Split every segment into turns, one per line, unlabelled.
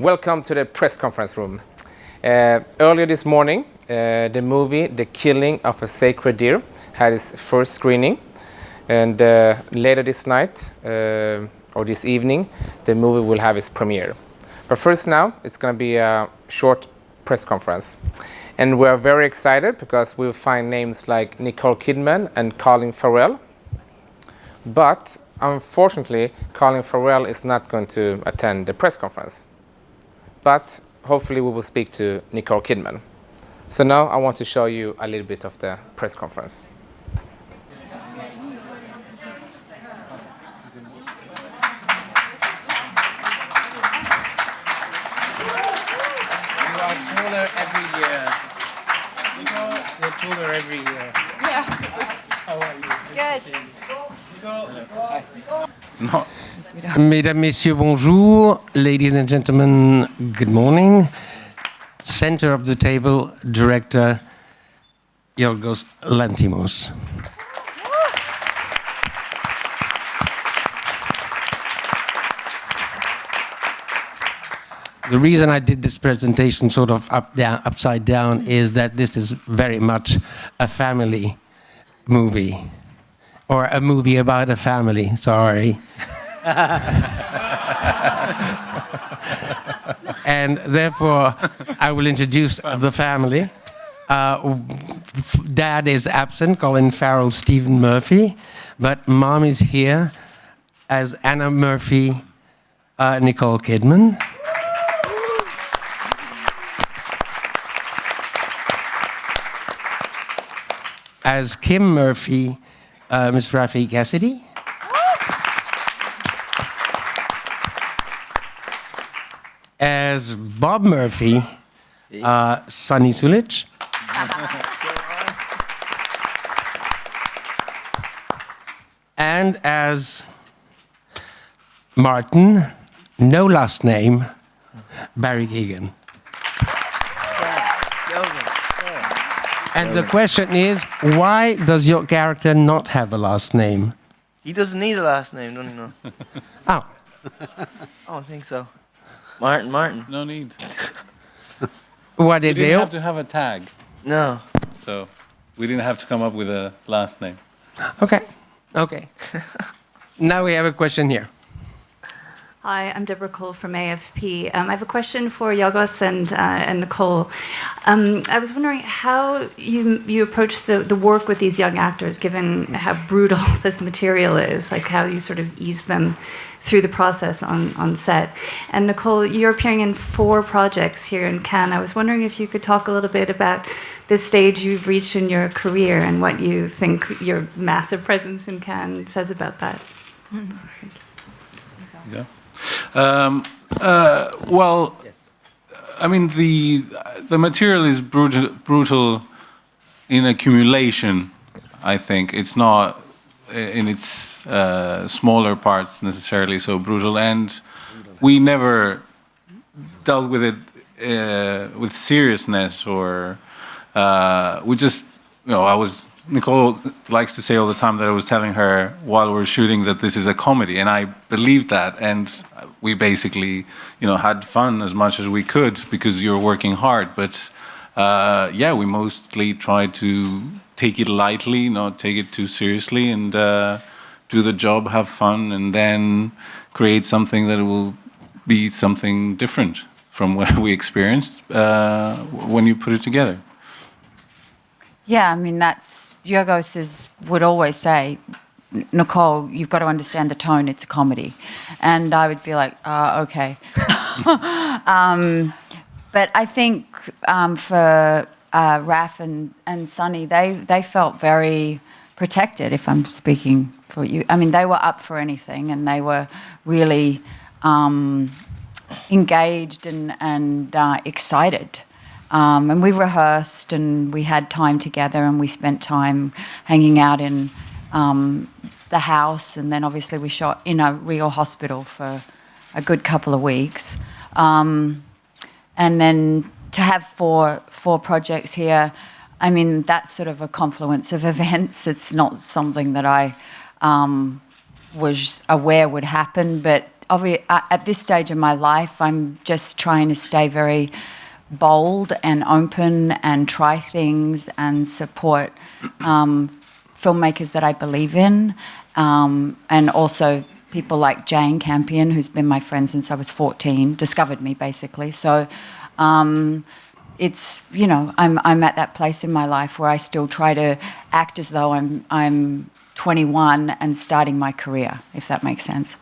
Welcome to the press conference room. Earlier this morning, the movie The Killing of a Sacred Deer had its first screening, and later this night, or this evening, the movie will have its premiere. But first now, it's going to be a short press conference. And we're very excited because we'll find names like Nicole Kidman and Colin Farrell. But unfortunately, Colin Farrell is not going to attend the press conference. But hopefully we will speak to Nicole Kidman. So now I want to show you a little bit of the press conference.
You are taller every year. You're taller every year.
Yeah.
How are you?
Good.
It's not. Mesdames, Messieurs, bonjour. Ladies and gentlemen, good morning. Center of the table, director Yorgos Lanthimos. The reason I did this presentation sort of upside down is that this is very much a family movie, or a movie about a family, sorry. And therefore, I will introduce the family. Dad is absent, Colin Farrell, Stephen Murphy, but Mom is here as Anna Murphy, Nicole Kidman. As Kim Murphy, Miss Rafi Cassidy. As Bob Murphy, Sunny Sulich. And as Martin, no last name, Barry Keegan. And the question is, why does your character not have a last name?
He doesn't need a last name, doesn't he? No.
Oh.
Oh, I think so. Martin.
No need.
What
We
did
didn't
they?
have to have a tag,
No.
so we didn't have to come up with a last name.
Okay. Now we have a question here.
Hi, I'm Deborah Cole from AFP. I have a question for Yorgos and Nicole. I was wondering how you approach the work with these young actors, given how brutal this material is, like how you sort of ease them through the process on set. And Nicole, you're appearing in 4 projects here in Cannes. I was wondering if you could talk a little bit about this stage you've reached in your career and what you think your massive presence in Cannes says about that.
Yeah. Well, I mean, the material is brutal in accumulation. I think it's not in its smaller parts necessarily so brutal, and we never dealt with it with seriousness, or we just, Nicole likes to say all the time that I was telling her while we're shooting that this is a comedy, and I believed that, and we basically, had fun as much as we could because you're working hard. But we mostly tried to take it lightly, not take it too seriously, and do the job, have fun, and then create something that will be something different from what we experienced when you put it together.
Yeah, I mean, that's Yorgos would always say, Nicole, you've got to understand the tone, it's a comedy. And I would be like, okay. But I think for Raf and Sunny, they felt very protected, if I'm speaking for you. I mean, they were up for anything, and they were really engaged and excited. And we rehearsed, and we had time together, and we spent time hanging out in the house, and then obviously we shot in a real hospital for a good couple of weeks. And then to have four projects here, I mean, that's sort of a confluence of events. It's not something that I was aware would happen, but at this stage of my life, I'm just trying to stay very bold and open and try things and support filmmakers that I believe in, and also people like Jane Campion, who's been my friend since I was 14, discovered me basically. So it's, you know, I'm at that place in my life where I still try to act as though I'm 21 and starting my career, if that makes sense.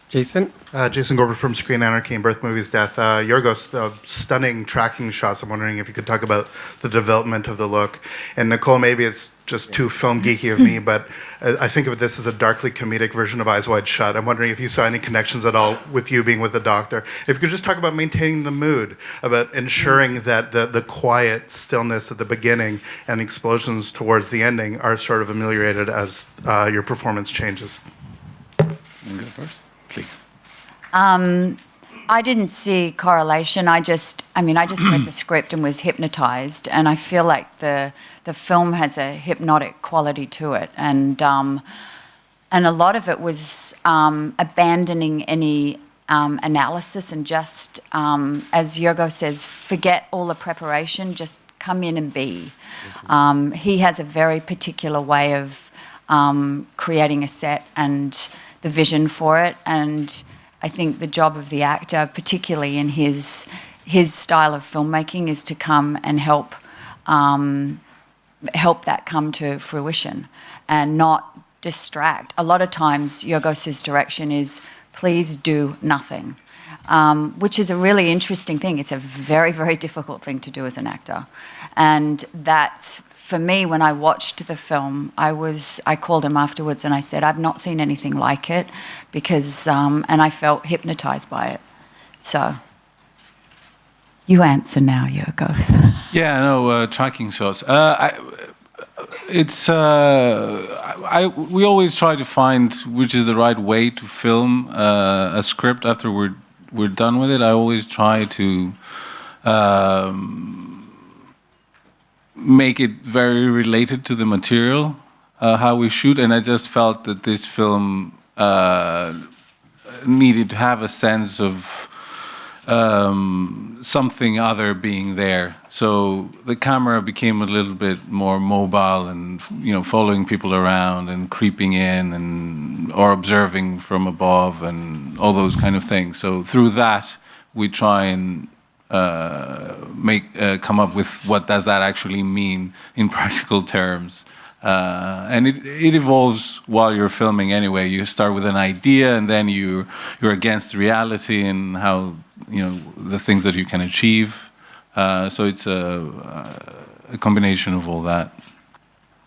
Jason?
Jason Gorber from Screen Anarchy and Birth Movies Death. Yorgos, stunning tracking shots. I'm wondering if you could talk about the development of the look. And Nicole, maybe it's just too film geeky of me, but I think of this as a darkly comedic version of Eyes Wide Shut. I'm wondering if you saw any connections at all with you being with the doctor. If you could just talk about maintaining the mood, about ensuring that the quiet stillness at the beginning and the explosions towards the ending are sort of ameliorated as your performance changes.
You go first, please.
I didn't see correlation. I just read the script and was hypnotized, and I feel like the film has a hypnotic quality to it, and a lot of it was abandoning any analysis and just, as Yorgos says, forget all the preparation, just come in and be. He has a very particular way of creating a set and the vision for it, and I think the job of the actor, particularly in his style of filmmaking, is to come and help that come to fruition and not distract. A lot of times, Yorgos' direction is, please do nothing, which is a really interesting thing. It's a very, very difficult thing to do as an actor. And that's, for me, when I watched the film, I called him afterwards and I said, I've not seen anything like it, because, and I felt hypnotized by it. So, you answer now, Yorgos.
Yeah, no, tracking shots. We always try to find which is the right way to film a script after we're done with it. I always try to make it very related to the material, how we shoot, and I just felt that this film needed to have a sense of something other being there. So the camera became a little bit more mobile and, you know, following people around and creeping in or observing from above and all those kind of things. So through that, we try and come up with what does that actually mean in practical terms. And it evolves while you're filming anyway. You start with an idea and then you're against reality and how, you know, the things that you can achieve. So it's a combination of all that.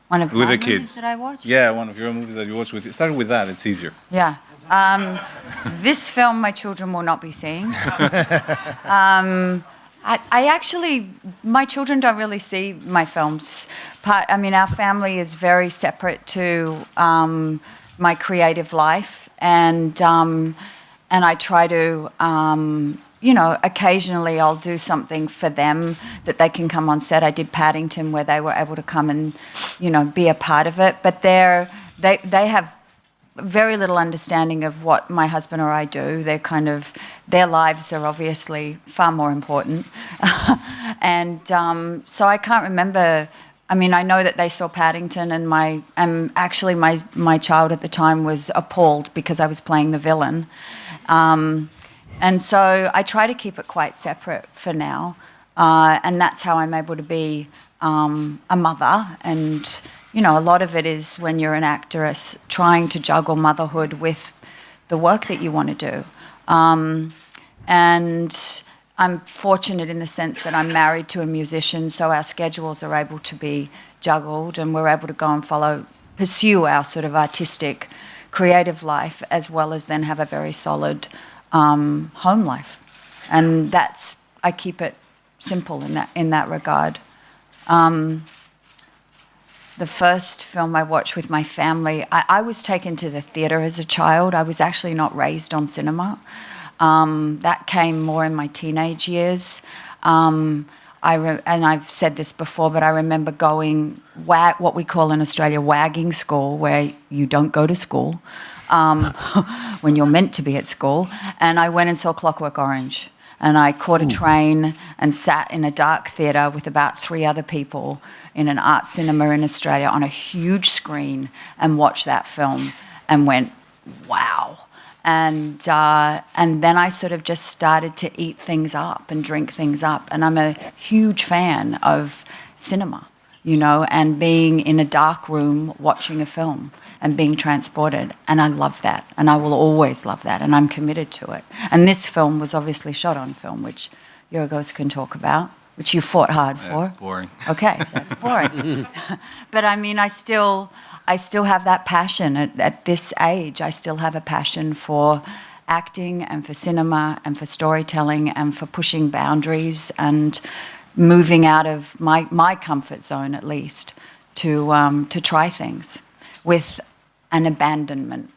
One of
with
my
the kids
movies that I watched?
Yeah, one of your movies that you watched with. Start with that, it's easier.
Yeah. This film my children will not be seeing. I actually, my children don't really see my films. Our family is very separate to my creative life, and I try to, occasionally I'll do something for them that they can come on set. I did Paddington, where they were able to come and, be a part of it. But they have very little understanding of what my husband or I do. Their lives are obviously far more important. And so I can't remember. I know that they saw Paddington, and my child at the time was appalled because I was playing the villain. And so I try to keep it quite separate for now. And that's how I'm able to be a mother. And a lot of it is when you're an actress trying to juggle motherhood with the work that you want to do. And I'm fortunate in the sense that I'm married to a musician, so our schedules are able to be juggled, and we're able to go and pursue our sort of artistic, creative life, as well as then have a very solid home life. And I keep it simple in that regard. The first film I watched with my family, I was taken to the theatre as a child. I was actually not raised on cinema. That came more in my teenage years. And I've said this before, but I remember going what we call in Australia wagging school, where you don't go to school. when you're meant to be at school. And I went and saw Clockwork Orange. And I caught a train and sat in a dark theatre with about 3 other people in an art cinema in Australia on a huge screen and watched that film and went, wow. And then I sort of just started to eat things up and drink things up. And I'm a huge fan of cinema, you know, and being in a dark room watching a film and being transported. And I love that. And I will always love that. And I'm committed to it. And this film was obviously shot on film, which Yorgos can talk about, which you fought hard for.
Boring.
Okay, that's boring. But I mean, I still have that passion at this age. I still have a passion for acting and for cinema and for storytelling and for pushing boundaries and moving out of my comfort zone, at least, to try things with an abandonment